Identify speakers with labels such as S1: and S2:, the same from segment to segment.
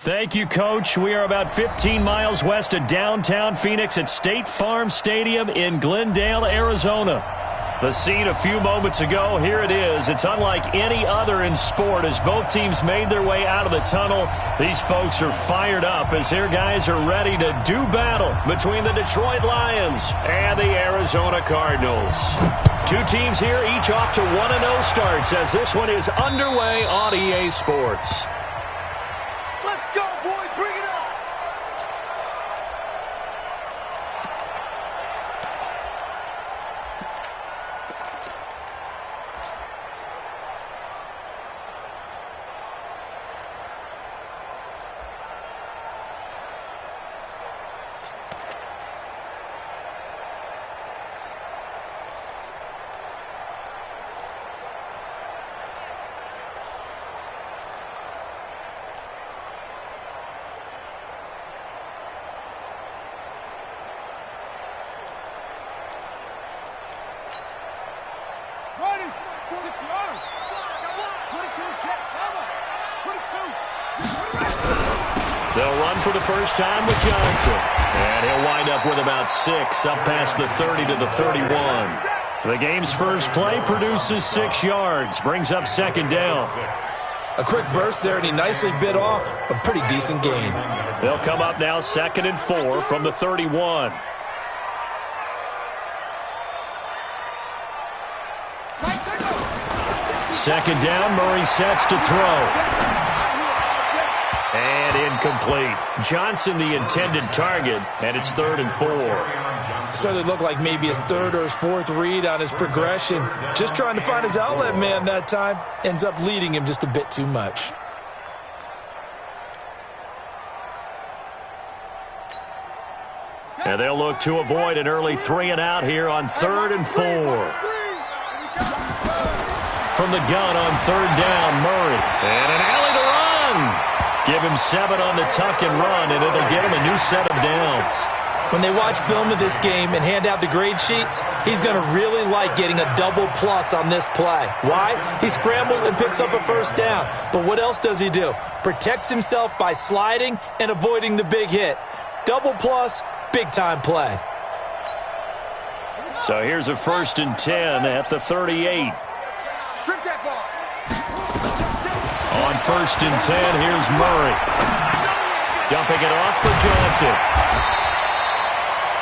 S1: Thank you, Coach. We are about 15 miles west of downtown Phoenix at State Farm Stadium in Glendale, Arizona. The scene a few moments ago, here it is. It's unlike any other in sport as both teams made their way out of the tunnel. These folks are fired up as their guys are ready to do battle between the Detroit Lions and the Arizona Cardinals. Two teams here, each off to 1-0 starts as this one is underway on EA Sports.
S2: Let's go, boys. Bring it up.
S1: They'll run for the first time with Johnson. And he'll wind up with about 6 up past the 30 to the 31. The game's first play produces 6 yards, brings up second down.
S3: A quick burst there, and he nicely bit off a pretty decent gain.
S1: They'll come up now 2nd and 4 from the 31. Second down, Murray sets to throw. And incomplete. Johnson the intended target, and it's 3rd and 4.
S3: Started to look like maybe his 3rd or his 4th read on his progression. Just trying to find his outlet man that time. Ends up leading him just a bit too much.
S1: And they'll look to avoid an early 3 and out here on 3rd and 4. From the gun on 3rd down, Murray. And an alley to run. Give him 7 on the tuck and run, and it'll get him a new set of downs.
S3: When they watch film of this game and hand out the grade sheets, he's going to really like getting a double plus on this play. Why? He scrambles and picks up a first down. But what else does he do? Protects himself by sliding and avoiding the big hit. Double plus, big-time play.
S1: So here's a 1st and 10 at the 38.
S2: Strip that ball.
S1: On 1st and 10, here's Murray. Dumping it off for Johnson.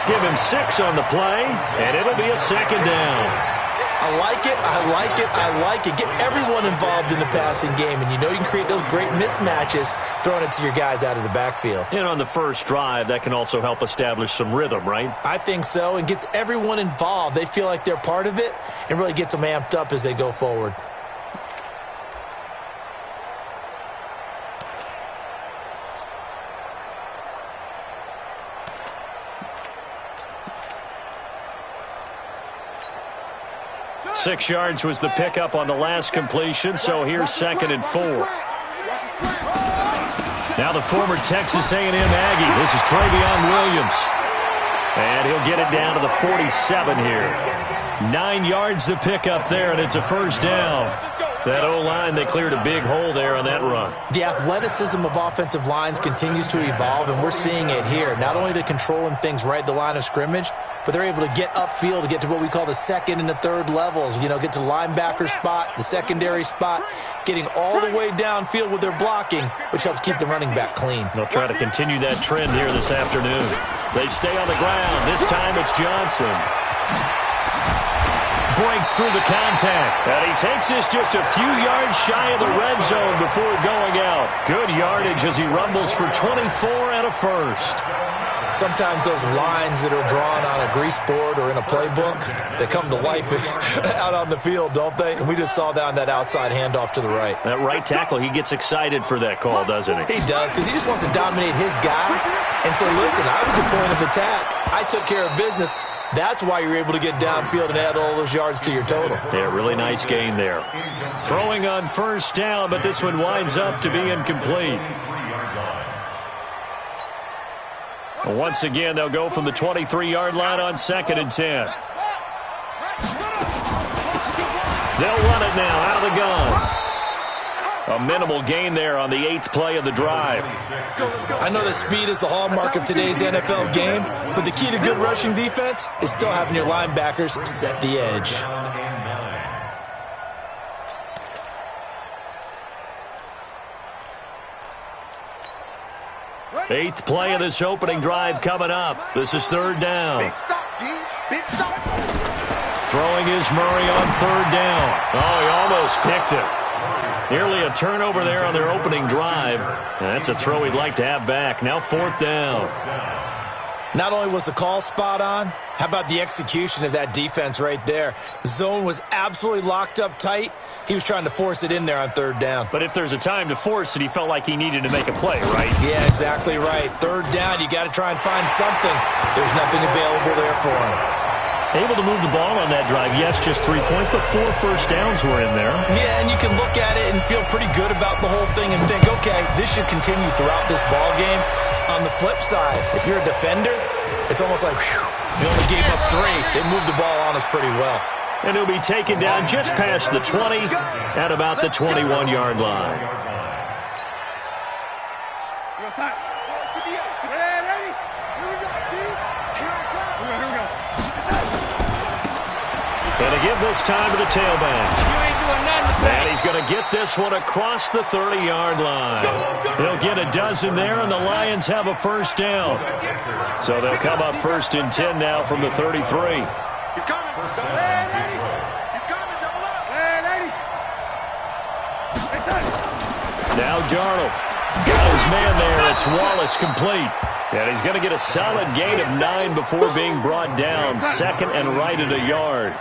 S1: Give him 6 on the play, and it'll be a 2nd down.
S3: I like it, I like it, I like it. Get everyone involved in the passing game, and you know you can create those great mismatches throwing it to your guys out of the backfield.
S1: And on the first drive, that can also help establish some rhythm, right?
S3: I think so, and gets everyone involved. They feel like they're part of it, and really gets them amped up as they go forward.
S1: Six yards was the pickup on the last completion, so here's 2nd and 4. Now the former Texas A&M Aggie. This is Travion Williams. And he'll get it down to the 47 here. 9 yards the pickup there, and it's a first down. That O-line, they cleared a big hole there on that run.
S3: The athleticism of offensive lines continues to evolve, and we're seeing it here. Not only are they controlling things right at the line of scrimmage, but they're able to get upfield to get to what we call the 2nd and the 3rd levels. You know, get to the linebacker spot, the secondary spot, getting all the way downfield with their blocking, which helps keep the running back clean.
S1: They'll try to continue that trend here this afternoon. They stay on the ground. This time it's Johnson. Breaks through the contact. And he takes this just a few yards shy of the red zone before going out. Good yardage as he rumbles for 24 and a first.
S3: Sometimes those lines that are drawn on a grease board or in a playbook, they come to life out on the field, don't they? And we just saw that on that outside handoff to the right.
S1: That right tackle, he gets excited for that call, doesn't he?
S3: He does, because he just wants to dominate his guy and say, listen, I was the point of attack. I took care of business. That's why you're able to get downfield and add all those yards to your total.
S1: Yeah, really nice gain there. Throwing on first down, but this one winds up to be incomplete. Once again, they'll go from the 23-yard line on 2nd and 10. They'll run it now out of the gun. A minimal gain there on the 8th play of the drive.
S3: I know that speed is the hallmark of today's NFL game, but the key to good rushing defense is still having your linebackers set the edge.
S1: Eighth play of this opening drive coming up. This is third down.
S2: Big stop, G. Big stop.
S1: Throwing is Murray on third down. Oh, he almost picked it. Nearly a turnover there on their opening drive. That's a throw he'd like to have back. Now fourth down.
S3: Not only was the call spot on, how about the execution of that defense right there? Zone was absolutely locked up tight. He was trying to force it in there on third down.
S1: But if there's a time to force it, he felt like he needed to make a play, right?
S3: Yeah, exactly right. Third down, you got to try and find something. There's nothing available there for him.
S1: Able to move the ball on that drive. Yes, just 3 points, but 4 first downs were in there.
S3: Yeah, and you can look at it and feel pretty good about the whole thing and think, okay, this should continue throughout this ball game. On the flip side, if you're a defender, it's almost like, whew, we only gave up 3. They moved the ball on us pretty well.
S1: And he'll be taken down just past the 20 at about the 21-yard line. Going to give this time to the tailback. And he's going to get this one across the 30-yard line. He'll get a dozen there, and the Lions have a first down. So they'll come up first and 10 now from the 33.
S2: He's coming. He's coming. Double up.
S1: Now Darnold. Got his man there. It's Wallace complete. And he's going to get a solid gain of 9 before being brought down. Second and right at a yard.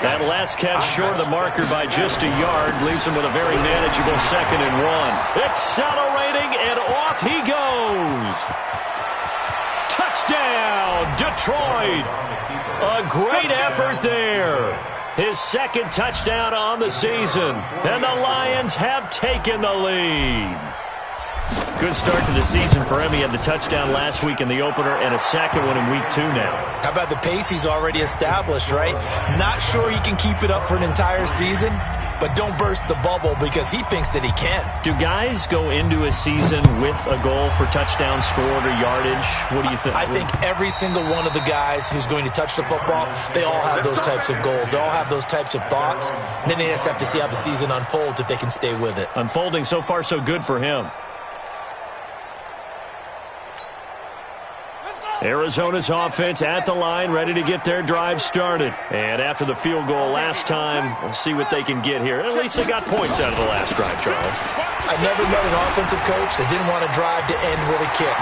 S1: That last catch short of the marker by just a yard leaves him with a very manageable second and 1. Accelerating, and off he goes. Touchdown, Detroit. A great effort there. His second touchdown on the season. And the Lions have taken the lead. Good start to the season for him. He had the touchdown last week in the opener and a second one in week 2 now.
S3: How about the pace he's already established, right? Not sure he can keep it up for an entire season, but don't burst the bubble because he thinks that he can.
S1: Do guys go into a season with a goal for touchdown scored or yardage? What do you think?
S3: I think every single one of the guys who's going to touch the football, they all have those types of goals. They all have those types of thoughts. And then they just have to see how the season unfolds if they can stay with it.
S1: Unfolding so far so good for him. Arizona's offense at the line, ready to get their drive started. And after the field goal last time, we'll see what they can get here. At least they got points out of the last drive, Charles.
S3: I've never met an offensive coach that didn't want to drive to end with a kick.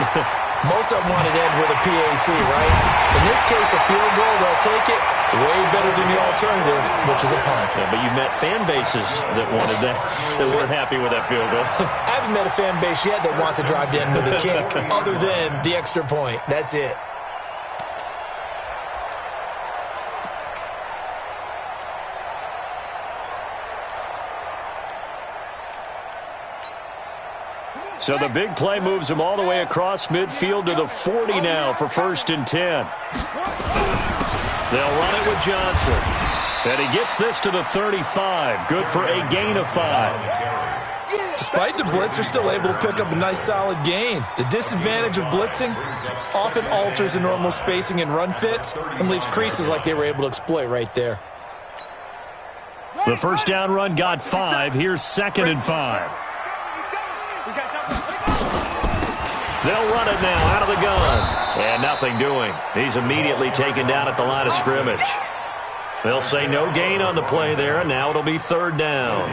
S3: Most of them want it to end with a PAT, right? In this case, a field goal, they'll take it. Way better than the alternative, which is a punt.
S1: Yeah, but you've met fan bases that wanted that weren't happy with that field goal.
S3: I haven't met a fan base yet that wants to drive to end with a kick, other than the extra point. That's it.
S1: So the big play moves him all the way across midfield to the 40 now for first and 10. They'll run it with Johnson. And he gets this to the 35. Good for a gain of 5.
S3: Despite the blitz, they're still able to pick up a nice solid gain. The disadvantage of blitzing often alters the normal spacing and run fits and leaves creases like they were able to exploit right there.
S1: The first down run got 5. Here's second and 5. They'll run it now out of the gun. And nothing doing. He's immediately taken down at the line of scrimmage. They'll say no gain on the play there, and now it'll be third down.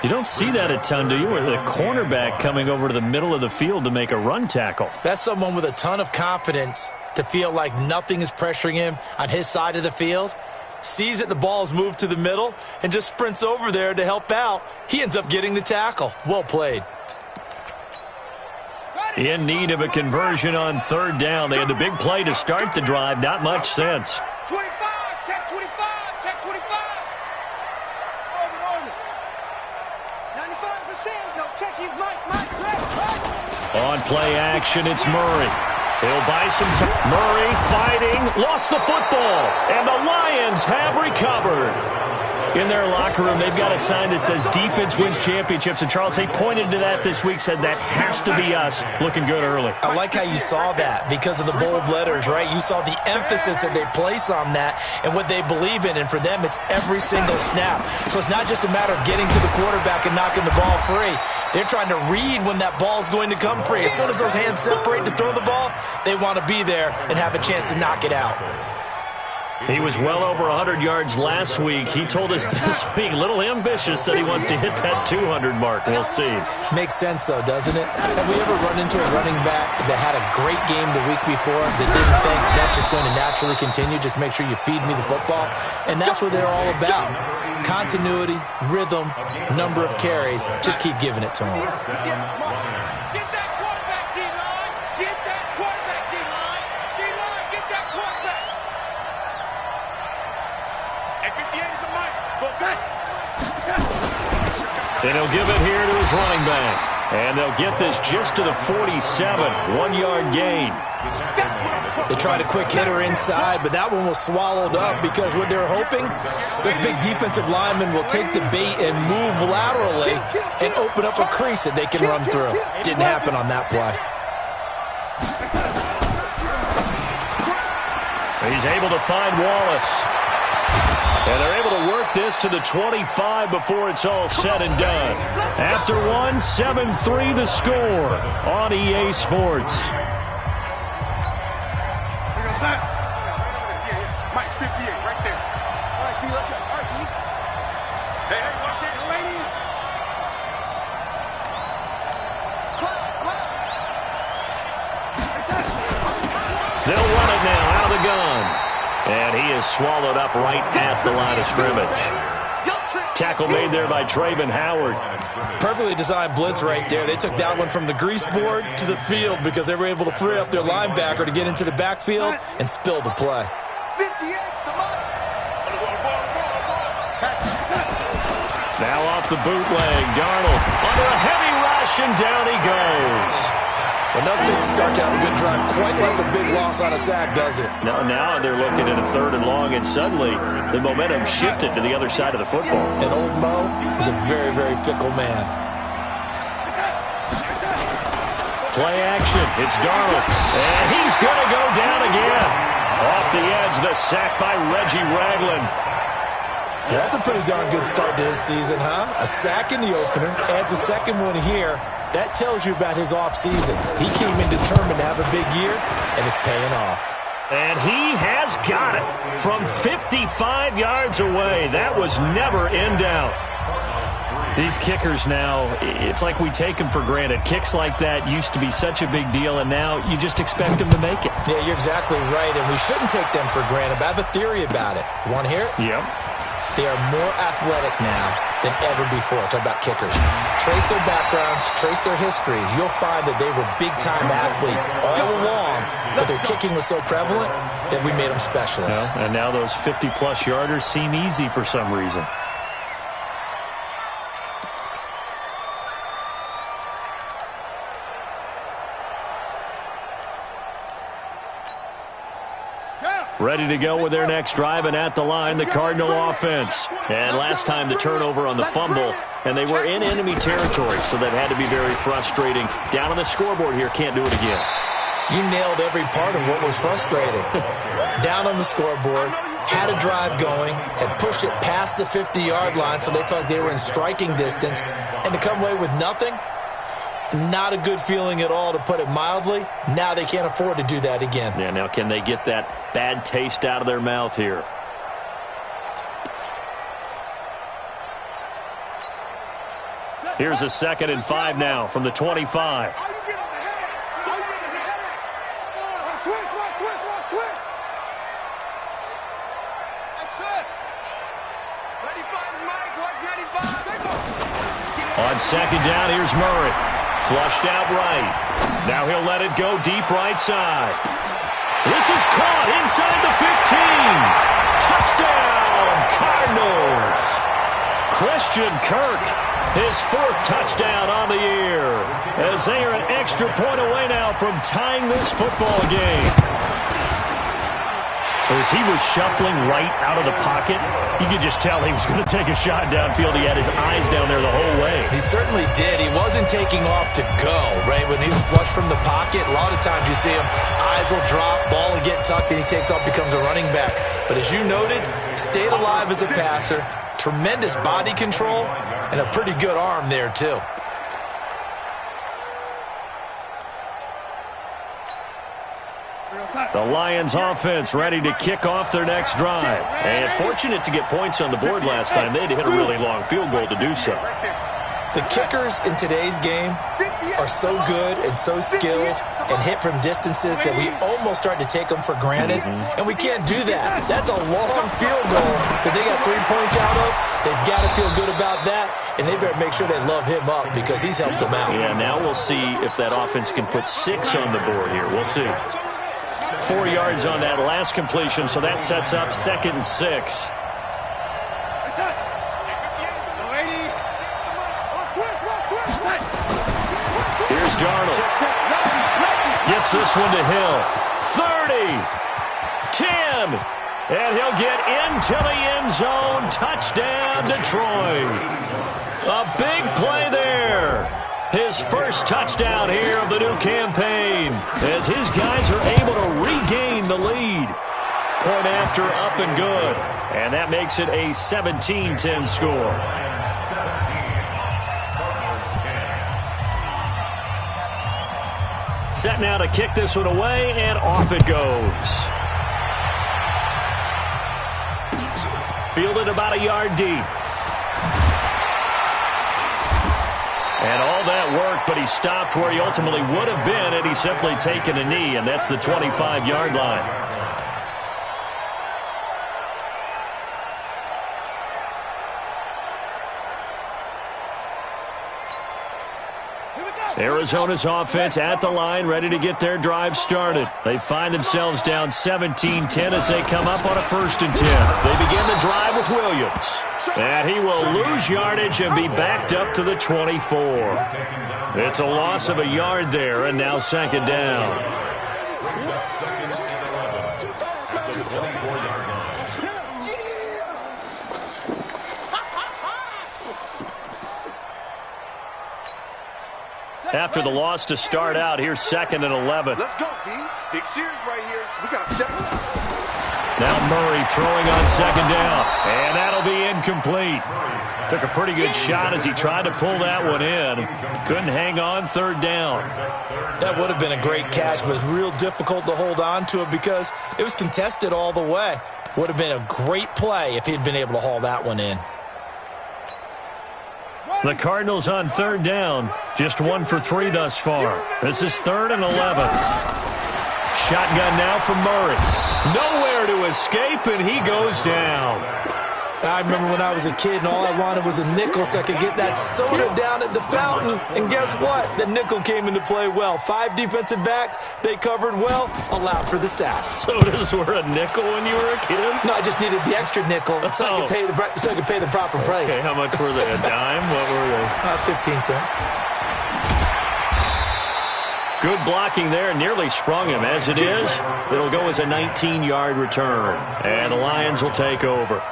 S1: You don't see that a ton, do you? With a cornerback coming over to the middle of the field to make a run tackle.
S3: That's someone with a ton of confidence to feel like nothing is pressuring him on his side of the field. Sees that the ball is moved to the middle and just sprints over there to help out. He ends up getting the tackle. Well played.
S1: In need of a conversion on third down. They had the big play to start the drive. Not much sense.
S2: 25, check 25, check 25. Over. 95 is a sand. No, check his Mike, right.
S1: On play action, it's Murray. He'll buy some time. Murray fighting, lost the football, and the Lions have recovered. In their locker room, they've got a sign that says defense wins championships. And, Charles, they pointed to that this week, said that has to be us. Looking good early.
S3: I like how you saw that because of the bold letters, right? You saw the emphasis that they place on that and what they believe in. And for them, it's every single snap. So it's not just a matter of getting to the quarterback and knocking the ball free. They're trying to read when that ball is going to come free. As soon as those hands separate to throw the ball, they want to be there and have a chance to knock it out.
S1: He was well over 100 yards last week. He told us this week, a little ambitious, said he wants to hit that 200 mark. We'll see.
S3: Makes sense, though, doesn't it? Have we ever run into a running back that had a great game the week before that didn't think that's just going to naturally continue? Just make sure you feed me the football. And that's what they're all about. Continuity, rhythm, number of carries. Just keep giving it to them.
S2: Get that quarterback, D-line! Get that quarterback, D-line! D-line, get that quarterback! And 58 is a mic. Go back!
S1: And he'll give it here to his running back. And they'll get this just to the 47. 1-yard gain.
S3: They tried a quick hitter inside, but that one was swallowed up because what they're hoping, those big defensive linemen will take the bait and move laterally and open up a crease that they can run through. Didn't happen on that play.
S1: He's able to find Wallace. And they're able to work this to the 25 before it's all said and done. After one, 7-3 the score on EA Sports.
S2: Mike 58 right there. All right, T, let's go. All right, T. Hey, watch it, lady.
S1: They'll run it now out of the gun. And he is swallowed up right at the line of scrimmage. Tackle made there by Traven Howard.
S3: Perfectly designed blitz right there. They took that one from the grease board to the field because they were able to free up their linebacker to get into the backfield and spill the play.
S2: 58, come on.
S1: Now off the bootleg, Darnold under a heavy rush, and down he goes.
S3: Enough takes to start to have a good drive, quite like a big loss on a sack, does it?
S1: Now they're looking at a 3rd and long, and suddenly the momentum shifted to the other side of the football.
S3: And old Mo is a very, very fickle man.
S1: Play action. It's Darnold. And he's going to go down again. Off the edge, the sack by Reggie Ragland.
S3: Yeah, that's a pretty darn good start to his season, huh? A sack in the opener, adds a second one here. That tells you about his offseason. He came in determined to have a big year, and it's paying off.
S1: And he has got it from 55 yards away. That was never in doubt. These kickers now, it's like we take them for granted. Kicks like that used to be such a big deal, and now you just expect them to make it.
S3: Yeah, you're exactly right, and we shouldn't take them for granted. But I have a theory about it. You want to hear it?
S1: Yep.
S3: They are more athletic now than ever before. Talk about kickers. Trace their backgrounds, trace their histories. You'll find that they were big-time athletes all along, but their kicking was so prevalent that we made them specialists.
S1: Well, and now those 50-plus yarders seem easy for some reason. Ready to go with their next drive, and at the line, the Cardinal offense. And last time, the turnover on the fumble, and they were in enemy territory, so that had to be very frustrating. Down on the scoreboard here, can't do it again.
S3: You nailed every part of what was frustrating. Down on the scoreboard, had a drive going, had pushed it past the 50-yard line, so they felt like they were in striking distance, and to come away with nothing, not a good feeling at all, to put it mildly. Now they can't afford to do that again.
S1: Yeah, now can they get that bad taste out of their mouth here? Here's a 2nd and 5 now from the 25. On 2nd down, here's Murray. Flushed out right. Now he'll let it go deep right side. This is caught inside the 15. Touchdown, Cardinals. Christian Kirk, his 4th touchdown on the year, as they are an extra point away now from tying this football game. As he was shuffling right out of the pocket, you could just tell he was going to take a shot downfield. He had his eyes down there the whole way.
S3: He certainly did. He wasn't taking off to go, right? When he was flush from the pocket, a lot of times you see him, eyes will drop, ball will get tucked, and he takes off, becomes a running back. But as you noted, stayed alive as a passer, tremendous body control, and a pretty good arm there, too.
S1: The Lions offense ready to kick off their next drive. And fortunate to get points on the board last time. They had to hit a really long field goal to do so.
S3: The kickers in today's game are so good and so skilled and hit from distances that we almost start to take them for granted. And we can't do that. That's a long field goal that they got 3 points out of. They've got to feel good about that, and they better make sure they love him up because he's helped them out.
S1: Yeah, now we'll see if that offense can put 6 on the board here. We'll see. 4 yards on that last completion, so that sets up 2nd and 6. Here's Darnold. Gets this one to Hill. 30. 10. And he'll get into the end zone. Touchdown, Detroit. A big play there. His first touchdown here of the new campaign as his guys are able to regain the lead. Point after, up and good. And that makes it a 17-10 score. Set now to kick this one away, and off it goes. Fielded about a yard deep. And all that work, but he stopped where he ultimately would have been had he simply taken a knee, and that's the 25-yard line. Arizona's offense at the line, ready to get their drive started. They find themselves down 17-10 as they come up on a 1st and 10. They begin the drive with Williams. And he will lose yardage and be backed up to the 24. It's a loss of a yard there, and now 2nd down. After the loss to start out, here's 2nd and 11.
S4: Let's go, D. Big series right here. We got to step up.
S1: Now Murray throwing on 2nd down, and that'll be incomplete. Took a pretty good shot as he tried to pull that one in. Couldn't hang on 3rd down.
S3: That would have been a great catch, but it's real difficult to hold on to it because it was contested all the way. Would have been a great play if he'd been able to haul that one in.
S1: The Cardinals on 3rd down, just 1 for 3 thus far. This is 3rd and 11. Shotgun now from Murray. Nowhere to escape, and he goes down.
S3: I remember when I was a kid and all I wanted was a nickel so I could get that soda down at the fountain. And guess what? The nickel came into play well. 5 defensive backs, they covered well, allowed for the sass.
S1: Sodas were a nickel when you were a kid?
S3: No, I just needed the extra nickel so I could pay the proper price.
S1: Okay, how much were they? A dime? What were they?
S3: 15 cents.
S1: Good blocking there, nearly sprung him. As it is, it'll go as a 19-yard return. And the Lions will take over.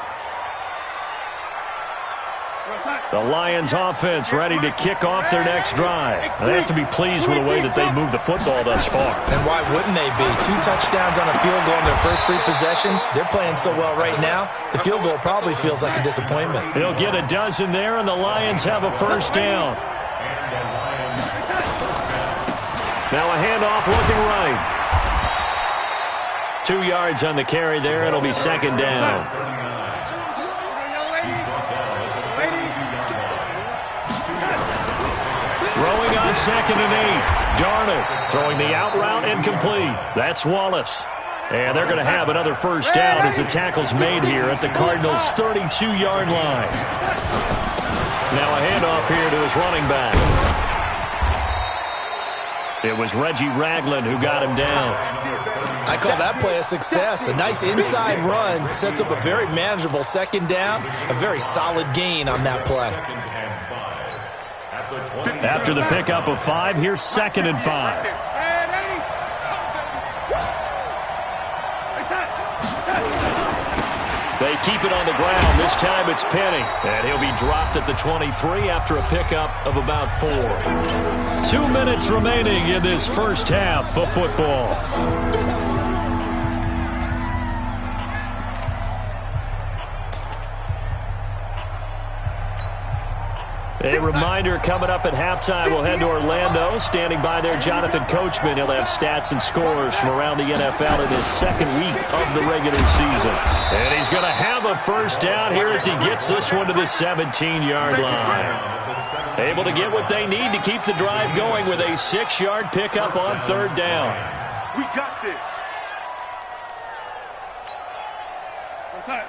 S1: The Lions offense ready to kick off their next drive. They have to be pleased with the way that they've moved the football thus far.
S3: And why wouldn't they be? 2 touchdowns on a field goal in their first 3 possessions. They're playing so well right now, the field goal probably feels like a disappointment.
S1: They'll get a dozen there, and the Lions have a 1st down. Now a handoff looking right. 2 yards on the carry there. It'll be 2nd down. Throwing on 2nd and 8. Darnold throwing the out route incomplete. That's Wallace. And they're going to have another 1st down as the tackle's made here at the Cardinals' 32-yard line. Now a handoff here to his running back. It was Reggie Ragland who got him down.
S3: I call that play a success. A nice inside run sets up a very manageable 2nd down. A very solid gain on that play.
S1: After the pickup of 5, here's 2nd and 5. They keep it on the ground. This time it's Penny. And he'll be dropped at the 23 after a pickup of about 4. 2 minutes remaining in this first half of football. A reminder, coming up at halftime, we'll head to Orlando. Standing by there, Jonathan Coachman. He'll have stats and scores from around the NFL in his second week of the regular season. And he's going to have a first down here as he gets this one to the 17-yard line. Able to get what they need to keep the drive going with a 6-yard pickup on third down.
S4: We got this.
S2: What's that?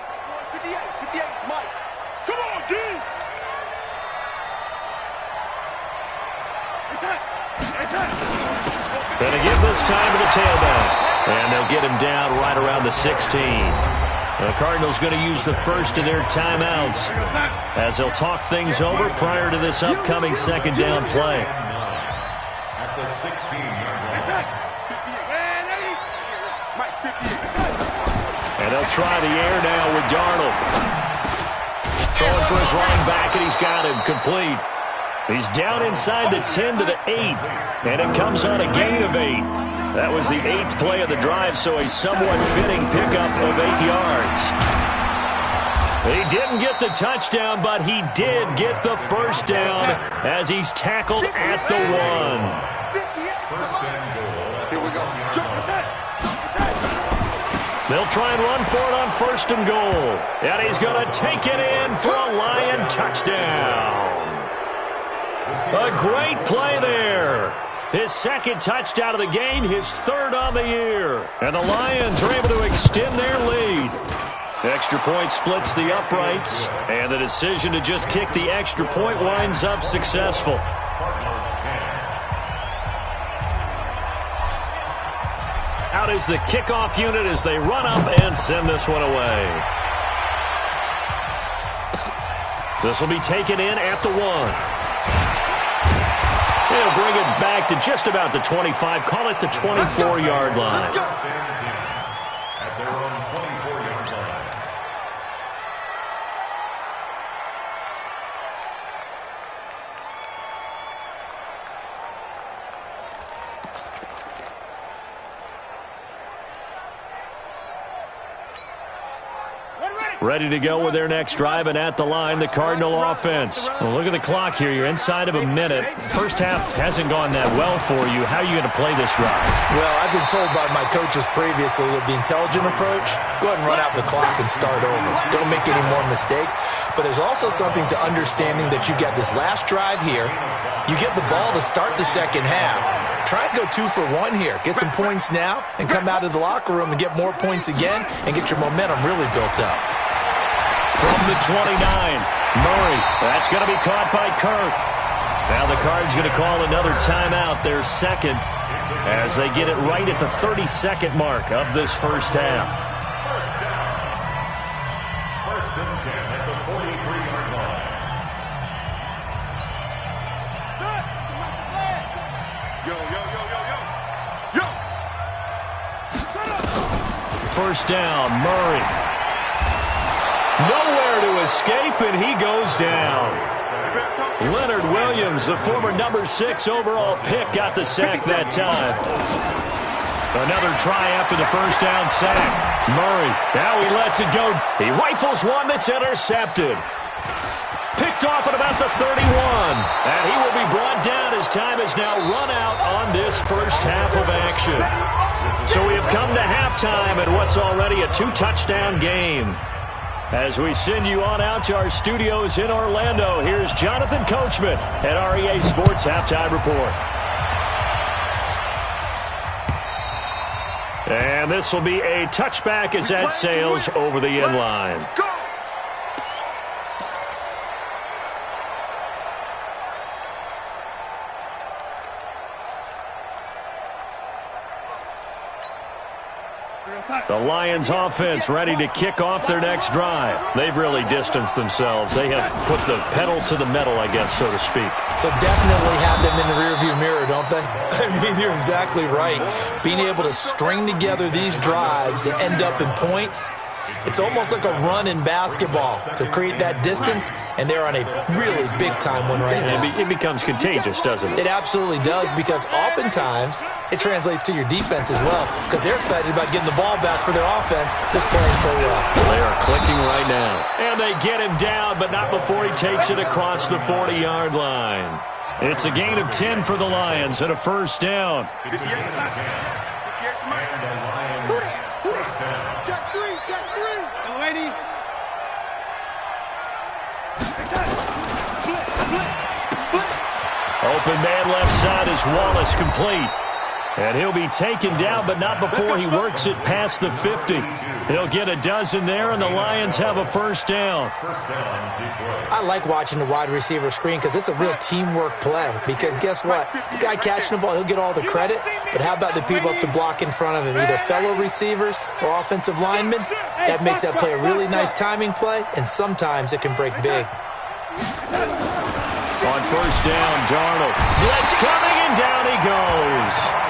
S4: 58, Mike. Come on, D.
S1: Gonna give this time to the tailback. And they'll get him down right around the 16. The Cardinals going to use the first of their timeouts as they'll talk things over prior to this upcoming second down play.
S5: At the 16-yard line.
S1: And they'll try the air now with Darnold. Throwing for his running back, and he's got him complete. He's down inside the 10 to the 8, and it comes on a gain of 8. That was the 8th play of the drive, so a somewhat fitting pickup of 8 yards. He didn't get the touchdown, but he did get the first down as he's tackled at the 1.
S4: Here we go.
S1: They'll try and run for it on first and goal. And he's going to take it in for a Lion touchdown. A great play there. His second touchdown of the game, his third on the year. And the Lions are able to extend their lead. Extra point splits the uprights, and the decision to just kick the extra point winds up successful. Out is the kickoff unit as they run up and send this one away. This will be taken in at the 1. They'll bring it back to just about the 25. Call it the 24-yard line.
S5: At their own 24-yard line.
S1: Ready to go with their next drive, and at the line, the Cardinal offense. Well, look at the clock here. You're inside of a minute. First half hasn't gone that well for you. How are you going to play this drive?
S3: Well, I've been told by my coaches previously that the intelligent approach, go ahead and run out the clock and start over. Don't make any more mistakes. But there's also something to understanding that you get this last drive here. You get the ball to start the second half. Try and go 2 for 1 here. Get some points now and come out of the locker room and get more points again and get your momentum really built up.
S1: From the 29, Murray. That's going to be caught by Kirk. Now the Cards going to call another timeout, their second, as they get it right at the 32nd mark of this first half.
S5: First and 10 at the 43-yard line.
S4: Yo.
S1: First down, Murray. Nowhere to escape, and he goes down. Leonard Williams, the former number 6 overall pick, got the sack that time. Another try after the first down sack. Murray, now he lets it go. He rifles one that's intercepted. Picked off at about the 31. And he will be brought down as time is now run out on this first half of action. So we have come to halftime at what's already a 2-touchdown game. As we send you on out to our studios in Orlando, here's Jonathan Coachman at REA Sports Halftime Report. And this will be a touchback as that sails over the end line. The Lions offense ready to kick off their next drive. They've really distanced themselves. They have put the pedal to the metal, I guess, so to speak.
S3: So definitely have them in the rearview mirror, don't they? I mean, you're exactly right. Being able to string together these drives that end up in points, It's almost like a run in basketball to create that distance, and they're on a really big-time one right now.
S1: It becomes contagious, doesn't it?
S3: It absolutely does, because oftentimes it translates to your defense as well, because they're excited about getting the ball back for their offense that's playing so well.
S1: They are clicking right now. And they get him down, but not before he takes it across the 40-yard line. It's a gain of 10 for the Lions and a first down.
S4: Check three.
S2: Lady.
S1: Open man left side is Wallace, complete. And he'll be taken down, but not before he works it past the 50. He'll get a dozen there, and the Lions have a first down.
S3: I like watching the wide receiver screen because it's a real teamwork play. Because guess what? The guy catching the ball, he'll get all the credit. But how about the people up to block in front of him, either fellow receivers or offensive linemen? That makes that play a really nice timing play, and sometimes it can break big.
S1: On first down, Darnold. Blitz coming, and down he goes.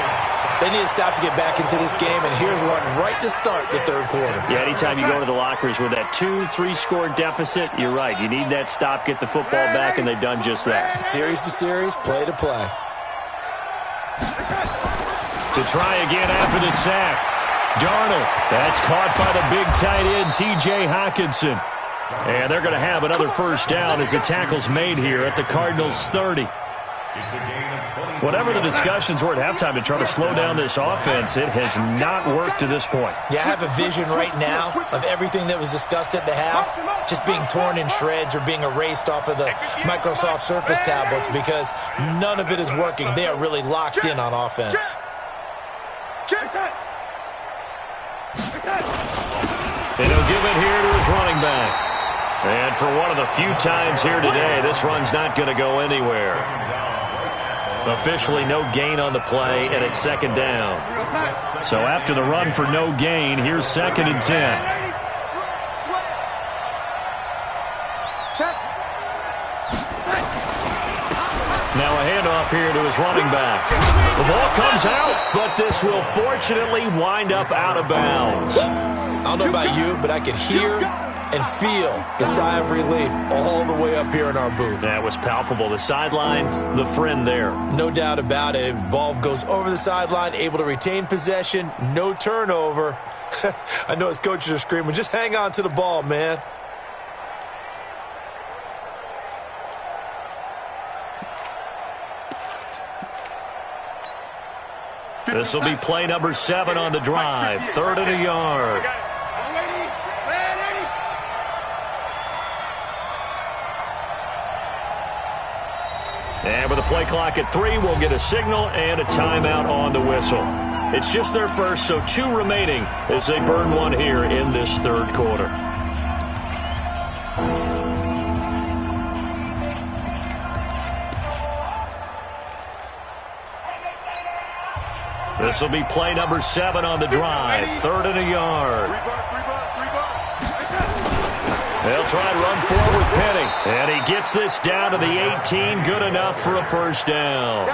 S3: They need to stop to get back into this game, and here's one right to start the third quarter.
S1: Yeah, anytime you go to the lockers with that 2-3 score deficit, you're right. You need that stop, get the football back, and they've done just that.
S3: Series to series, play to play.
S1: To try again after the sack. Darnold, that's caught by the big tight end, T.J. Hockenson. And they're going to have another first down as the tackle's made here at the Cardinals' 30. Whatever the discussions were at halftime to try to slow down this offense, it has not worked to this point.
S3: Yeah, I have a vision right now of everything that was discussed at the half just being torn in shreds or being erased off of the Microsoft Surface tablets because none of it is working. They are really locked in on offense.
S1: And he'll give it here to his running back. And for one of the few times here today, this run's not going to go anywhere. Officially no gain on the play, and it's second down. So after the run for no gain, here's 2nd and 10. Now a handoff here to his running back. The ball comes out, but this will fortunately wind up out of bounds.
S3: I don't know about you, but I could hear and feel the sigh of relief all the way up here in our booth.
S1: That was palpable. The sideline, the friend there.
S3: No doubt about it. If ball goes over the sideline, able to retain possession, no turnover. I know his coaches are screaming, just hang on to the ball, man.
S1: This will be play number 7 on the drive. 3rd and a yard. And with the play clock at 3, we'll get a signal and a timeout on the whistle. It's just their first, so 2 remaining as they burn one here in this third quarter. This will be play number 7 on the drive. 3rd and a yard. They'll try and run forward with Penny. And he gets this down to the 18. Good enough for a first down.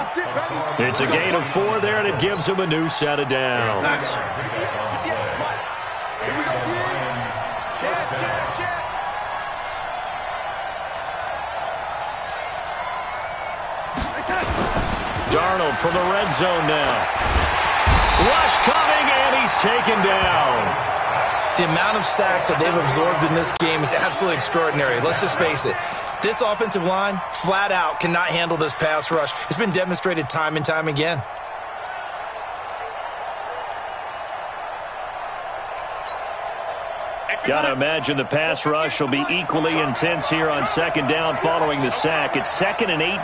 S1: It's a gain of 4 there, and it gives him a new set of downs. Darnold from the red zone now. Rush coming, and he's taken down.
S3: The amount of sacks that they've absorbed in this game is absolutely extraordinary. Let's just face it. This offensive line, flat out, cannot handle this pass rush. It's been demonstrated time and time again.
S1: Got to imagine the pass rush will be equally intense here on 2nd down following the sack. It's 2nd and 18.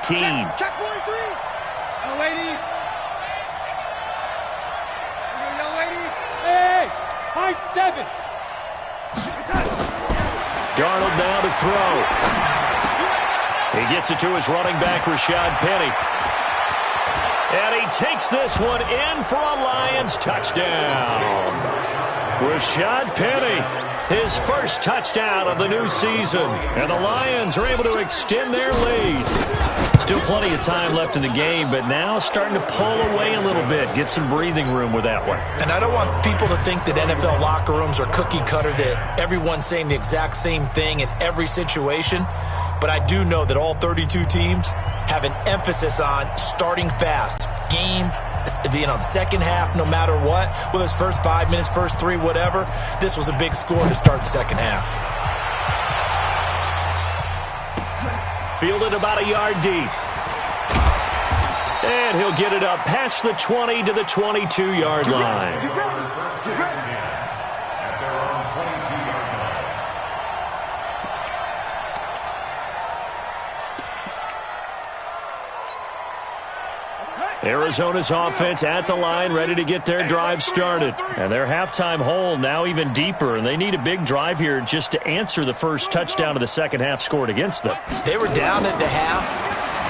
S2: Check 43. Young lady. Young lady. Hey, high 7.
S1: Darnold now to throw. He gets it to his running back, Rashad Penny. And he takes this one in for a Lions touchdown. Rashad Penny, his first touchdown of the new season. And the Lions are able to extend their lead. Still plenty of time left in the game, but now starting to pull away a little bit. Get some breathing room with that one.
S3: And I don't want people to think that NFL locker rooms are cookie cutter, that everyone's saying the exact same thing in every situation. But I do know that all 32 teams have an emphasis on starting fast. Game, second half, no matter what. Whether it's first 5 minutes, first 3, whatever. This was a big score to start the second half.
S1: Fielded about a yard deep. And he'll get it up past the 20 to the 22-yard line. Arizona's offense at the line, ready to get their drive started. And their halftime hole now even deeper, and they need a big drive here just to answer the first touchdown of the second half scored against them.
S3: They were down at the half.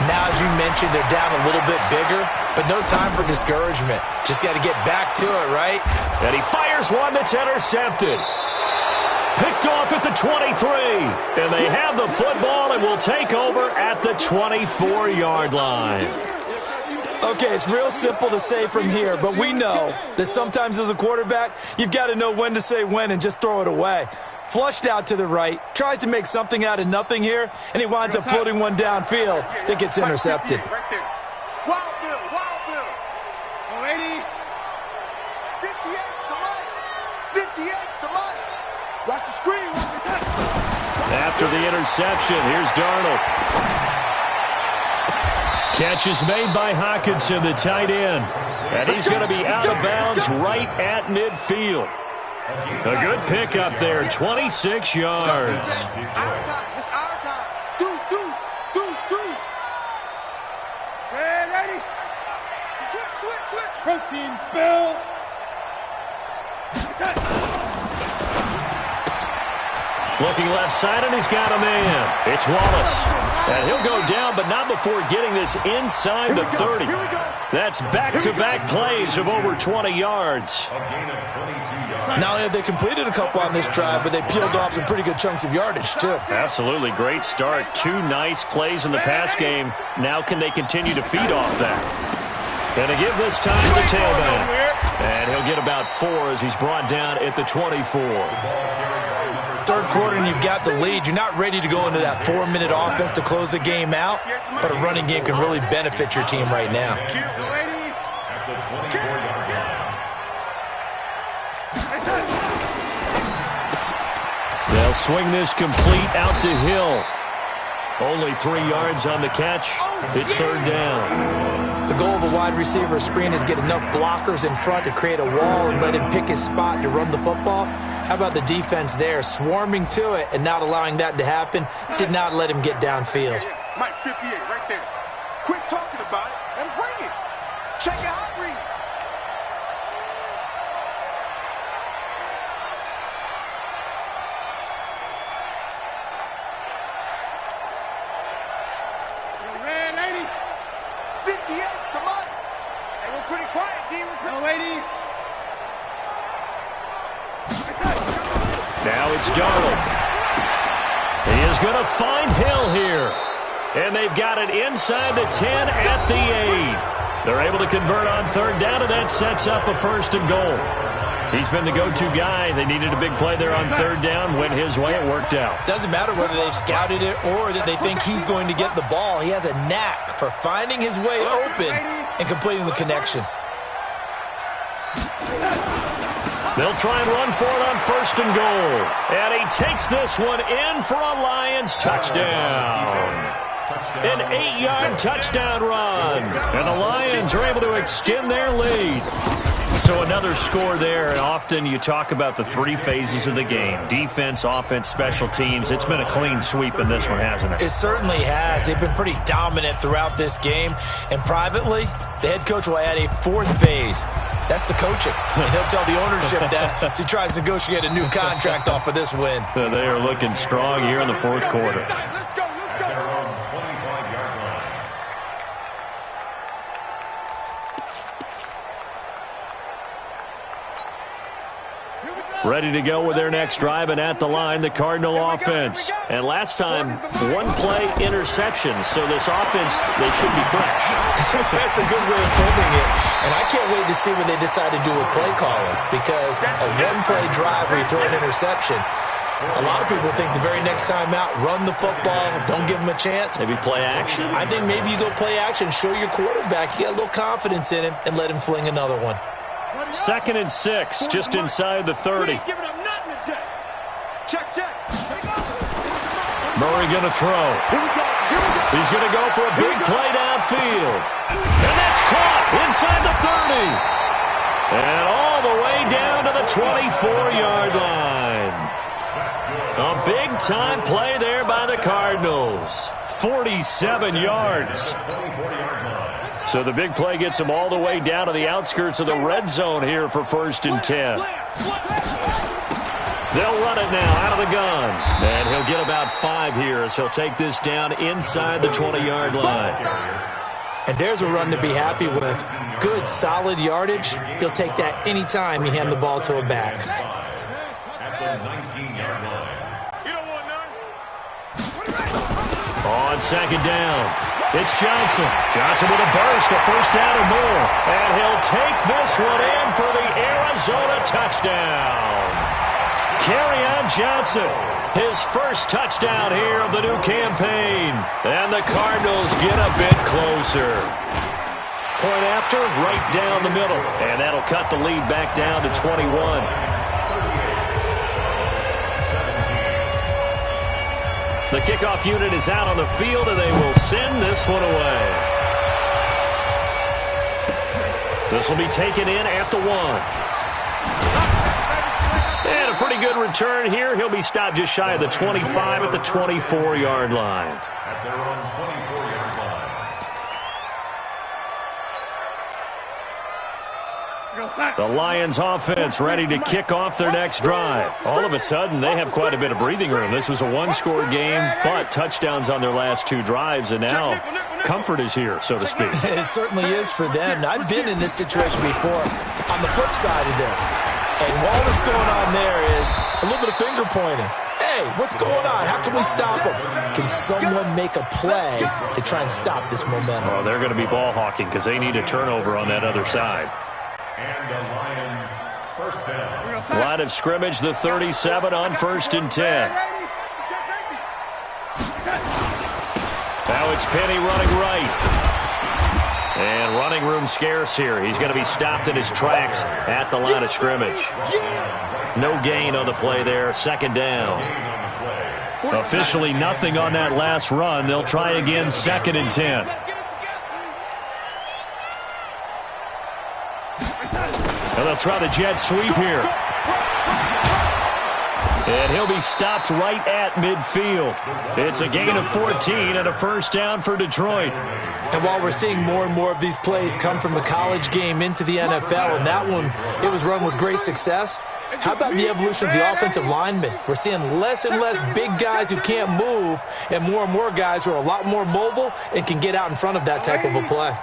S3: Now, as you mentioned, they're down a little bit bigger, but no time for discouragement. Just got to get back to it, right?
S1: And he fires one that's intercepted. Picked off at the 23. And they have the football and will take over at the 24-yard line.
S3: Okay, it's real simple to say from here, but we know that sometimes as a quarterback, you've got to know when to say when and just throw it away. Flushed out to the right, tries to make something out of nothing here, and he winds up floating one downfield that gets intercepted.
S4: Wild Bill, Wild Bill.
S2: 180.
S4: 58's the money. 58's the money. Watch the screen. Watch the touch.
S1: After the interception, here's Darnold. Catch is made by Hockenson, the tight end. And he's going to be out of bounds right at midfield. A good pickup there, 26 yards.
S4: It's our time. It's our time. Deuce.
S2: Ready.
S4: Switch.
S2: Protein spill.
S1: Looking left side, and he's got a man. It's Wallace. And he'll go down, but not before getting this inside the 30. That's back-to-back plays of over 20 yards.
S3: Not only have they completed a couple on this drive, but they peeled off some pretty good chunks of yardage, too.
S1: Absolutely great start. 2 nice plays in the pass game. Now can they continue to feed off that? And to give this time to the tailback. And he'll get about 4 as he's brought down at the 24.
S3: Third quarter and you've got the lead. You're not ready to go into that 4-minute offense to close the game out, but a running game can really benefit your team right now.
S1: They'll swing this complete out to Hill. Only 3 yards on the catch. It's third down.
S3: The goal of a wide receiver screen is get enough blockers in front to create a wall and let him pick his spot to run the football. How about the defense there, swarming to it and not allowing that to happen? Did not let him get downfield.
S4: Mike 58 right there. Quit talking about it and bring it. Check it out, read.
S2: Red lady.
S4: 58, come on.
S2: Hey, we're pretty quiet, D. We're lady.
S1: Now it's Darnold. He is going to find Hill here. And they've got it inside the 10 at the 8. They're able to convert on third down, and that sets up a first and goal. He's been the go-to guy. They needed a big play there on third down. Went his way. It worked out.
S3: Doesn't matter whether they've scouted it or that they think he's going to get the ball. He has a knack for finding his way open and completing the connection.
S1: They'll try and run for it on first and goal. And he takes this one in for a Lions touchdown. An 8-yard touchdown run. And the Lions are able to extend their lead. So another score there, and often you talk about the 3 phases of the game. Defense, offense, special teams. It's been a clean sweep in this one, hasn't it?
S3: It certainly has. They've been pretty dominant throughout this game. And privately, the head coach will add a 4th phase. That's the coaching. And he'll tell the ownership that as he tries to negotiate a new contract off of this win.
S1: They are looking strong here in the 4th quarter.
S2: Let's go.
S1: Ready to go with their next drive, and at the line, the Cardinal offense. And last time, one-play interception, so this offense, they should be fresh.
S3: That's a good way of putting it. And I can't wait to see what they decide to do with play calling, because a one-play drive where you throw an interception, a lot of people think the very next time out, run the football, don't give them a chance.
S1: Maybe play action?
S3: I think maybe you go play action, show your quarterback, you get a little confidence in him, and let him fling another one.
S1: 2nd and 6, just inside the 30. Murray going to throw. He's going to go for a big play downfield. And that's caught inside the 30. And all the way down to the 24-yard line. A big-time play there by the Cardinals. 47 yards. So the big play gets him all the way down to the outskirts of the red zone here for 1st and 10. They'll run it now out of the gun. And he'll get about 5 here as he'll take this down inside the 20-yard line.
S3: And there's a run to be happy with. Good, solid yardage. He'll take that any time you hand the ball to a back.
S5: At the 19-yard line.
S1: On 2nd down, it's Johnson. Johnson with a burst, a 1st down or more. And he'll take this one in for the Arizona touchdown. Kerryon Johnson, his first touchdown here of the new campaign. And the Cardinals get a bit closer. Point after, right down the middle. And that'll cut the lead back down to 21. The kickoff unit is out on the field, and they will send this one away. This will be taken in at the 1. And a pretty good return here. He'll be stopped just shy of the 25 at the 24-yard line.
S5: At their own 24-yard line.
S1: The Lions offense ready to kick off their next drive. All of a sudden, they have quite a bit of breathing room. This was a one-score game, but touchdowns on their last 2 drives, and now comfort is here, so to speak.
S3: It certainly is for them. I've been in this situation before on the flip side of this. And while what's going on there is a little bit of finger pointing. Hey, what's going on? How can we stop them? Can someone make a play to try and stop this momentum?
S1: Oh, they're going to be ball hawking because they need a turnover on that other side.
S5: And the Lions, 1st down.
S1: Line of scrimmage, the 37 on 1st and 10. Now it's Penny running right. And running room scarce here. He's going to be stopped in his tracks at the line of scrimmage. No gain on the play there. 2nd down. Officially nothing on that last run. They'll try again 2nd and 10. And they'll try the jet sweep here. And he'll be stopped right at midfield. It's a gain of 14 and a 1st down for Detroit.
S3: And while we're seeing more and more of these plays come from the college game into the NFL, and that one, it was run with great success, how about the evolution of the offensive linemen? We're seeing less and less big guys who can't move and more guys who are a lot more mobile and can get out in front of that type of a play.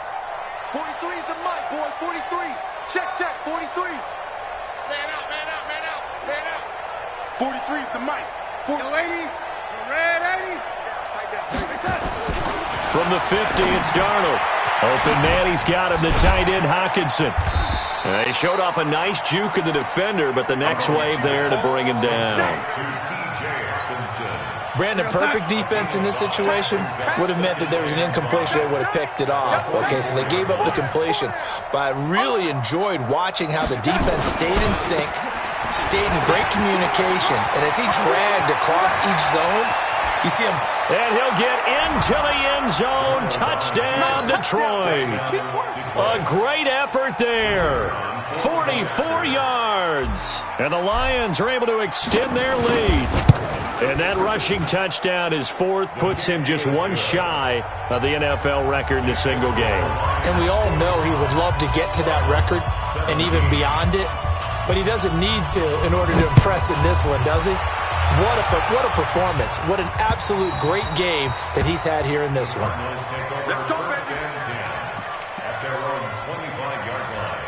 S4: 43 is the mic, boy. 43. Check, 43. Man out. 43 is the mic. 80. Red 80.
S1: From the 50, it's Darnold. Open man, he's got him, the tight end, Hockenson. He showed off a nice juke of the defender, but the next wave there to bring him down.
S3: Brandon, perfect defense in this situation would have meant that there was an incompletion. They would have picked it off. Okay, so they gave up the completion. But I really enjoyed watching how the defense stayed in sync, stayed in great communication. And as he dragged across each zone, you see him.
S1: And he'll get into the end zone. Touchdown, Detroit. A great effort there. 44 yards. And the Lions are able to extend their lead. And that rushing touchdown is 4th, puts him just 1 shy of the NFL record in a single game.
S3: And we all know he would love to get to that record and even beyond it, but he doesn't need to in order to impress in this one, does he? What a performance. What an absolute great game that he's had here in this one.
S4: Let's go, baby.
S5: At their own 25-yard line.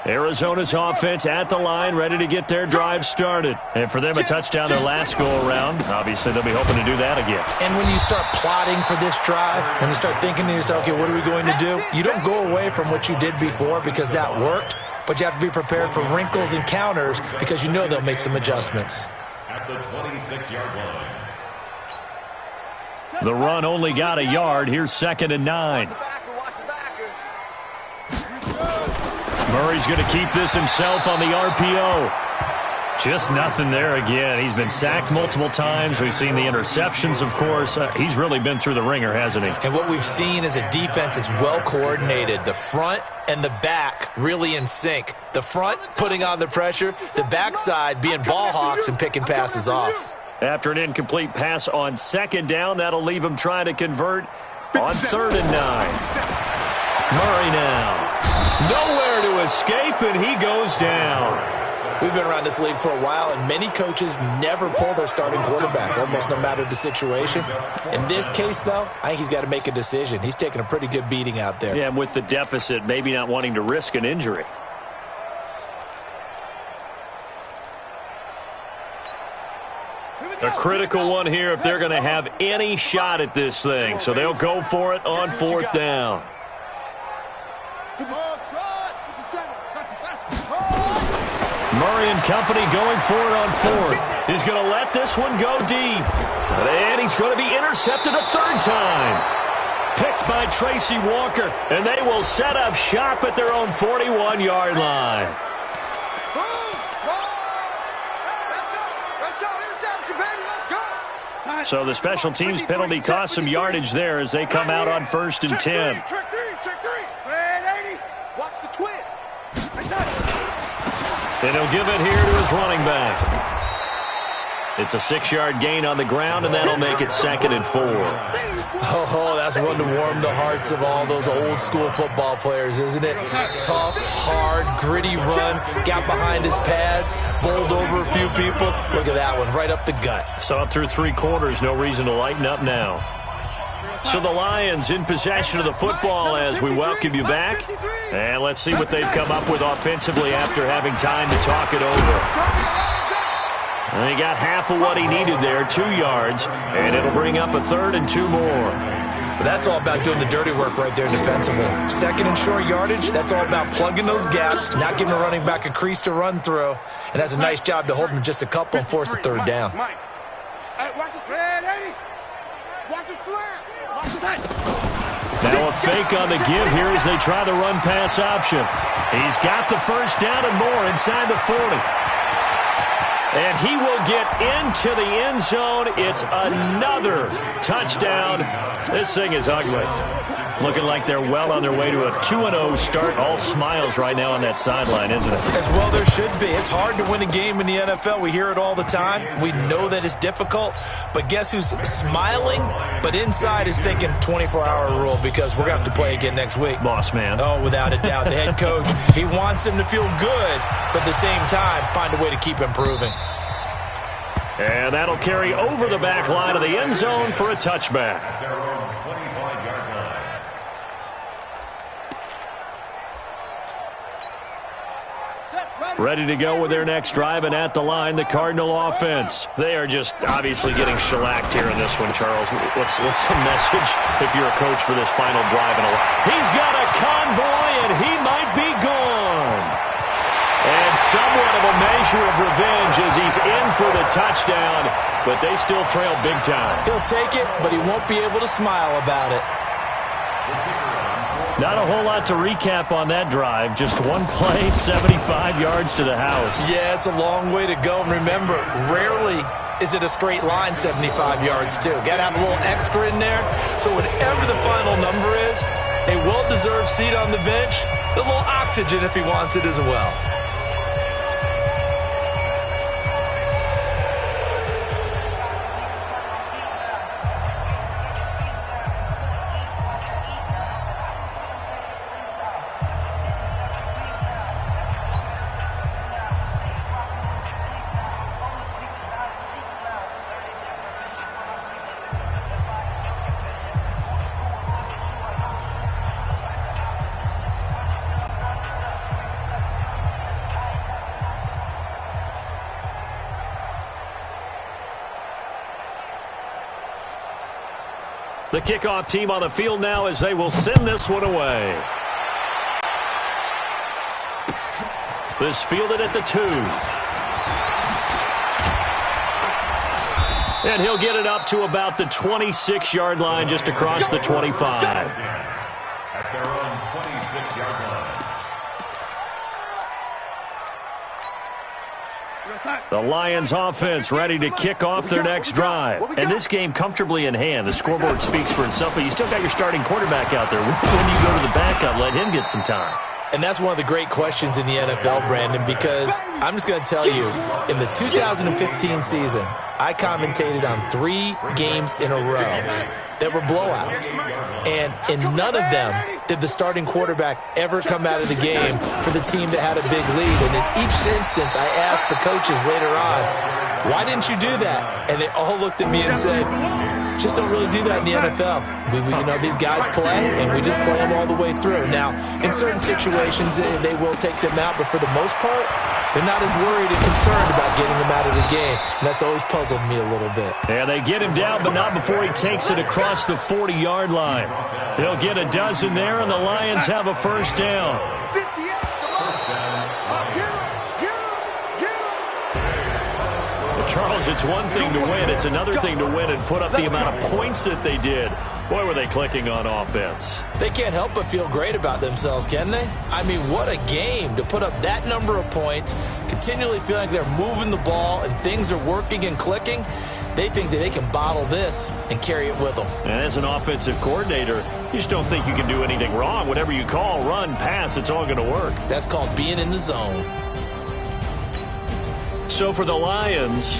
S1: Arizona's offense at the line, ready to get their drive started. And for them, a touchdown their last go-around. Obviously, they'll be hoping to do that again.
S3: And when you start plotting for this drive, when you start thinking to yourself, okay, what are we going to do? You don't go away from what you did before because that worked, but you have to be prepared for wrinkles and counters because you know they'll make some adjustments.
S5: At the 26-yard line.
S1: The run only got a yard. Here's 2nd and 9. Murray's going to keep this himself on the RPO. Just nothing there again. He's been sacked multiple times. We've seen the interceptions, of course. He's really been through the ringer, hasn't he?
S3: And what we've seen is a defense that's well coordinated. The front and the back really in sync. The front putting on the pressure, the backside being ball hawks and picking passes off.
S1: After an incomplete pass on 2nd down, that'll leave him trying to convert on 3rd and 9. Murray now. Nowhere to escape, and he goes down.
S3: We've been around this league for a while, and many coaches never pull their starting quarterback, almost no matter the situation. In this case, though, I think he's got to make a decision. He's taking a pretty good beating out there.
S1: Yeah, and with the deficit, maybe not wanting to risk an injury. A critical one here if they're going to have any shot at this thing. So they'll go for it on 4th down. Murray and company going for it on 4th. He's going to let this one go deep. And he's going to be intercepted a 3rd time. Picked by Tracy Walker. And they will set up shop at their own 41-yard line. So the special teams penalty cost some yardage there as they come out on 1st and 10.
S4: Watch the twins.
S1: And he'll give it here to his running back. It's a 6-yard gain on the ground, and that'll make it 2nd and 4.
S3: Oh, that's one to warm the hearts of all those old-school football players, isn't it? Tough, hard, gritty run, got behind his pads, bowled over a few people. Look at that one, right up the gut.
S1: So up through 3 quarters, no reason to lighten up now. So the Lions in possession of the football as we welcome you back. And let's see what they've come up with offensively after having time to talk it over. And he got half of what he needed there, 2 yards, and it'll bring up a 3rd and 2 more.
S3: But that's all about doing the dirty work right there defensively. 2nd and short yardage, that's all about plugging those gaps, not giving a running back a crease to run through, and that's a nice job to hold him just a couple and force a 3rd down.
S4: Watch the slant, Eddie. Watch the slant. Watch the slant.
S1: Now a fake on the give here as they try the run-pass option. He's got the 1st down and more inside the 40. And he will get into the end zone. It's another touchdown. This thing is ugly. Looking like they're well on their way to a 2-0 start. All smiles right now on that sideline, isn't it?
S3: As well there should be. It's hard to win a game in the NFL. We hear it all the time. We know that it's difficult. But guess who's smiling, but inside is thinking 24-hour rule because we're going to have to play again next week.
S1: Boss man.
S3: Oh, without a doubt. The head coach, he wants them to feel good, but at the same time, find a way to keep improving.
S1: And that'll carry over the back line of the end zone for a touchback. Ready to go with their next drive, and at the line, the Cardinal offense. They are just obviously getting shellacked here in this one, Charles. What's the message if you're a coach for this final drive? He's got a convoy, and he might be gone. And somewhat of a measure of revenge as he's in for the touchdown, but they still trail big time.
S3: He'll take it, but he won't be able to smile about it.
S1: Not a whole lot to recap on that drive. Just one play, 75 yards to the house.
S3: Yeah, it's a long way to go. And remember, rarely is it a straight line 75 yards, too. Got to have a little extra in there. So whatever the final number is, a well-deserved seat on the bench, a little oxygen if he wants it as well.
S1: The kickoff team on the field now as they will send this one away. This fielded at the 2. And he'll get it up to about the 26-yard line, just across the 25.
S5: At their own 26-yard line.
S1: The Lions offense ready to kick off their next drive. And this game comfortably in hand. The scoreboard speaks for itself, but you still got your starting quarterback out there. When do you go to the backup, let him get some time?
S3: And that's one of the great questions in the NFL, Brandon, because I'm just going to tell you, in the 2015 season, I commentated on 3 games in a row that were blowouts. And in none of them did the starting quarterback ever come out of the game for the team that had a big lead. And in each instance, I asked the coaches later on, why didn't you do that? And they all looked at me and said, just don't really do that in the NFL. These guys play, and we just play them all the way through. Now, in certain situations, they will take them out, but for the most part, they're not as worried and concerned about getting them out of the game, and that's always puzzled me a little bit.
S1: And they get him down, but not before he takes it across the 40-yard line. He'll get a dozen there, and the Lions have a first down.
S4: 58,
S1: Charles, it's one thing to win. It's another thing to win and put up the amount of points that they did. Boy, were they clicking on offense.
S3: They can't help but feel great about themselves, can they? I mean, what a game to put up that number of points, continually feeling like they're moving the ball and things are working and clicking. They think that they can bottle this and carry it with them.
S1: And as an offensive coordinator, you just don't think you can do anything wrong. Whatever you call, run, pass, it's all going to work.
S3: That's called being in the zone.
S1: So for the Lions,